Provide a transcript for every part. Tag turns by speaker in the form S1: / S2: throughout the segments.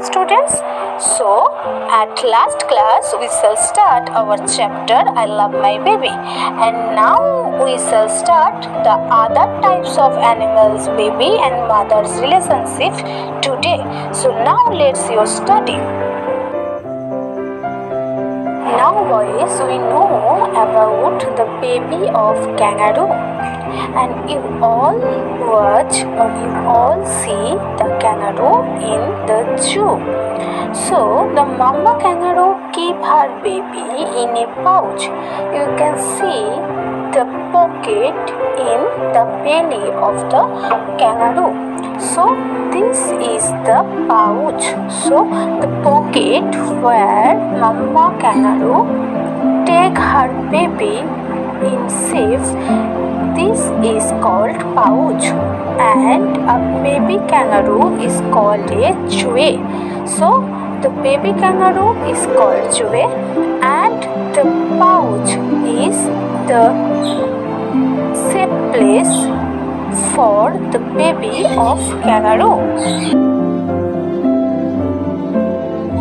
S1: students. So at last class we shall start our chapter I Love My Baby, and now we shall start the other types of animals, baby and mother's relationship today. So now let's you study. Now boys, we know about the baby of kangaroo, and you all watch or you all see the kangaroo in the zoo. So the mama kangaroo keep her baby in a pouch. You can see the pocket in the belly of the kangaroo. So this is the pouch. So the pocket where mama kangaroo take her baby in safe, this is called pouch, and a baby kangaroo is called a chew. So the baby kangaroo is called chew, and the pouch is the safe place for the baby of kangaroo.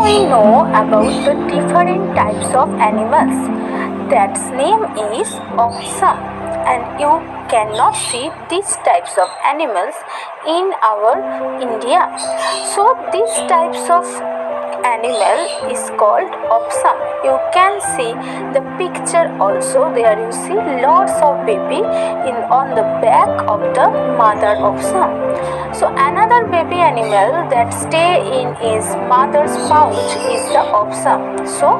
S1: We know about the different types of animals. That name is awesome, and you cannot see these types of animals in our India. So these types of animal is called opossum. You can see the picture also. There you see lots of baby on the back of the mother opossum. So another baby animal that stay in his mother's pouch is the opossum. So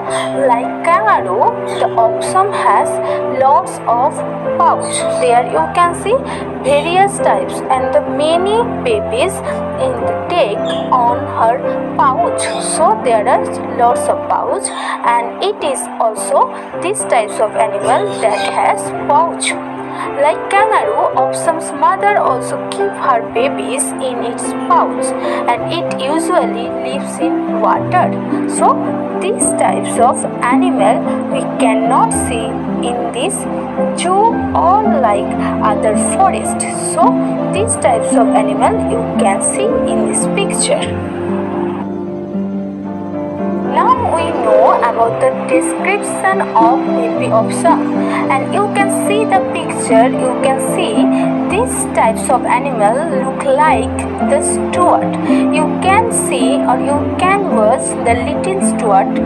S1: like kangaroo, the opossum has lots of pouch. There you can see various types, and the many babies in the take on her pouch. So there are lots of pouch, and it is also these types of animal that has pouch. Like kangaroo, opossum's mother also keep her babies in its pouch, and it usually lives in water. So these types of animal we cannot see in this zoo or like other forest. So these types of animal you can see in this picture. Now we know about the description of baby opossum, and you can see the picture. You can see these types of animal look like the steward. You can see or you can watch the little steward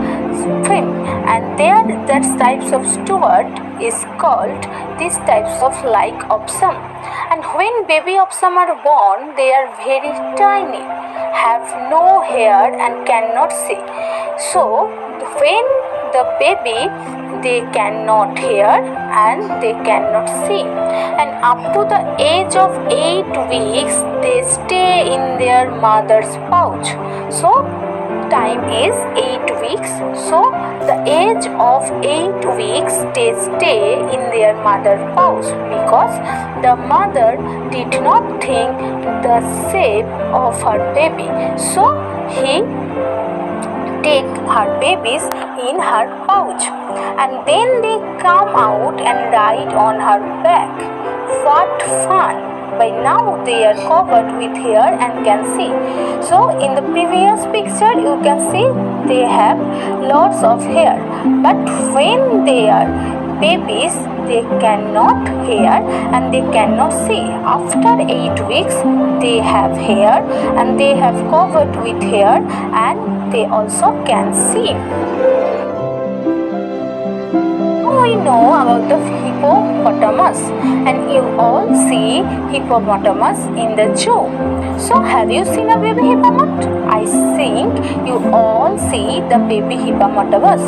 S1: swim, and there that types of steward is called these types of like opossum. And when baby opossum are born, they are very tiny, have no hair and cannot see. So when the baby, they cannot hear and they cannot see, and up to the age of 8 weeks they stay in their mother's pouch. So time is 8 weeks. So the age of 8 weeks they stay in their mother pouch, because the mother did not think the shape of her baby. So he take her babies in her pouch, and then they come out and ride on her back. What fun! By now they are covered with hair and can see. So in the previous picture you can see they have lots of hair, but when they are babies they cannot hear and they cannot see. After 8 weeks they have hair and they have covered with hair, and they also can see. We know about the hippopotamus, and you all see hippopotamus in the zoo. So have you seen a baby hippopotamus? I think you all see the baby hippopotamus.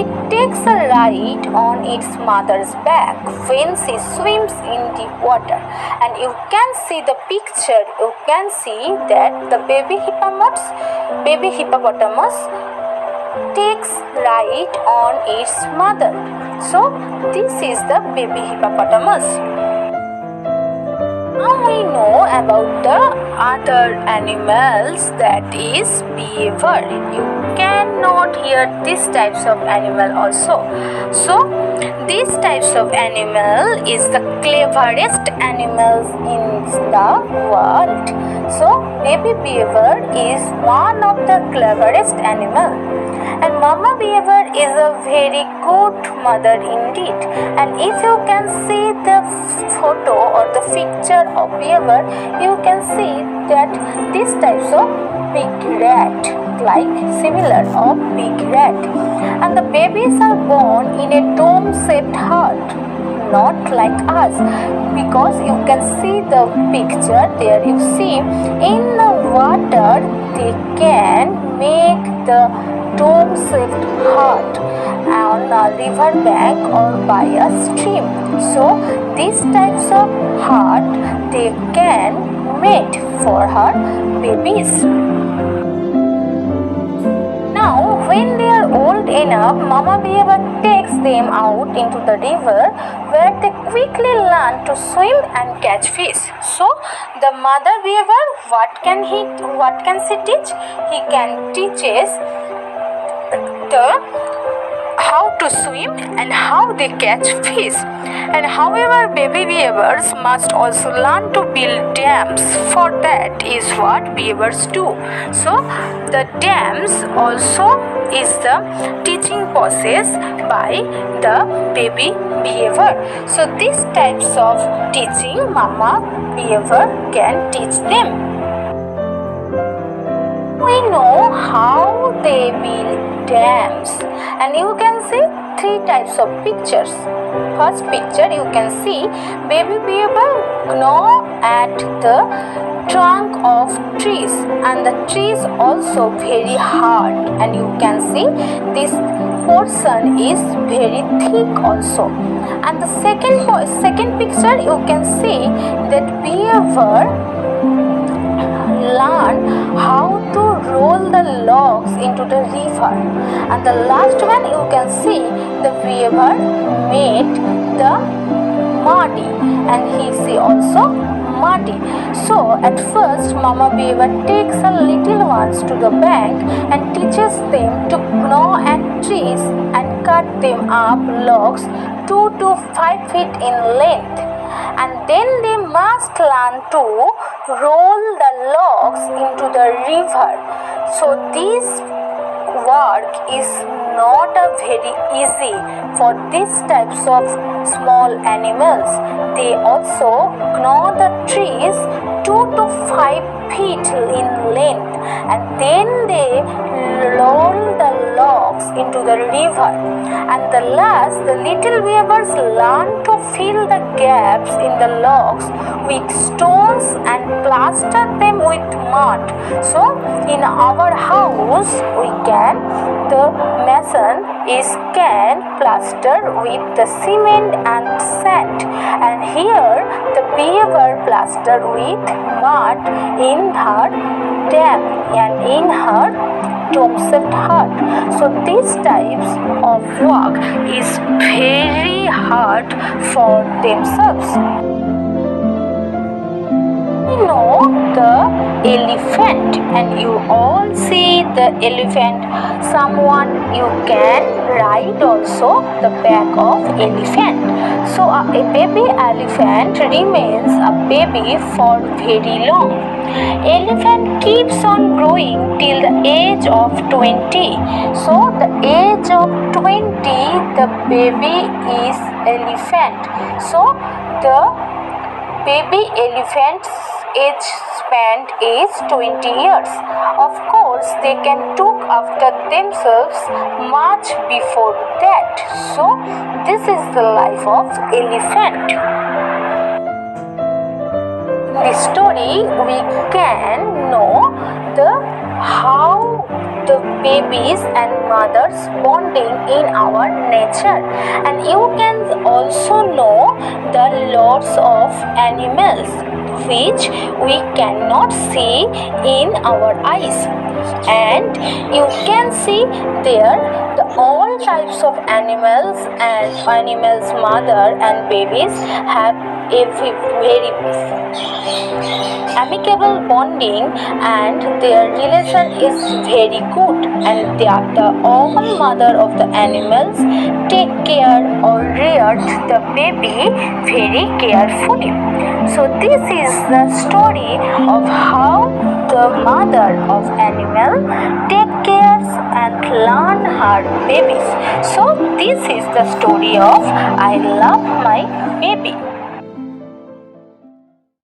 S1: It takes a ride on its mother's back when she swims in deep water, and you can see the picture. You can see that the baby hippopotamus takes ride on its mother. So this is the baby hippopotamus. Now we know about the other animals, that is beaver. You cannot hear these types of animal also. So these types of animal is the cleverest animals in the world. So baby beaver is one of the cleverest animal. And Mama Beaver is a very good mother indeed. And if you can see the photo or the picture of beaver, you can see that these types of big rat, like similar of big rat. And the babies are born in a dome-shaped hut, not like us, because you can see the picture there. You see in the water they can make the dome-shaped hut on a river bank or by a stream. So these types of hut they can make for her babies. Now when they are old enough, Mama Beaver takes them out into the river where they quickly learn to swim and catch fish. So the mother beaver, what can she teach? He can teaches how to swim and how they catch fish. And however, baby beavers must also learn to build dams. For that is what beavers do. So the dams also is the teaching process by the baby beaver. So these types of teaching Mama Beaver can teach them. We know how they build dams, and you can see three types of pictures. First picture you can see baby beaver gnaw at the trunk of trees, and the trees also very hard, and you can see this portion is very thick also. And the second picture you can see that beaver learn how to roll the logs into the river. And the last one you can see the beaver made the muddy, and he see also muddy. So at first Mama Beaver takes the little ones to the bank and teaches them to gnaw at trees and cut them up logs 2 to 5 feet in length. And then they must learn to roll the logs into the river. So this work is not a very easy for these types of small animals. They also gnaw the trees 2 to 5 feet in length, and then they roll the logs into the river. And the little beavers learn to fill the gaps in the logs with stones and plaster them with mud. So in our house the mason can plaster with the cement and sand, and here the beaver plaster with mud in her dam and in her dome-shaped hut. So these types of work is very hard for themselves. You know the elephant, and you all see the elephant. Someone you can ride also the back of elephant. So a baby elephant remains a baby for very long. Elephant keeps on growing till the age of 20. So the age of 20 the baby is elephant. So the baby elephant's age span is 20 years. Of course, they can look after themselves much before that. So this is the life of elephant. In this story, we can know how the babies and mothers bonding in our nature, and you can also know the laws of animals which we cannot see in our eyes. And you can see there all types of animals, and animals mother and babies have a very amicable bonding, and their relation is very good, and the all mother of the animals take care or rear the baby very carefully. So this is the story of how the the mother of animal take cares and learn her babies. So this is the story of I love my baby.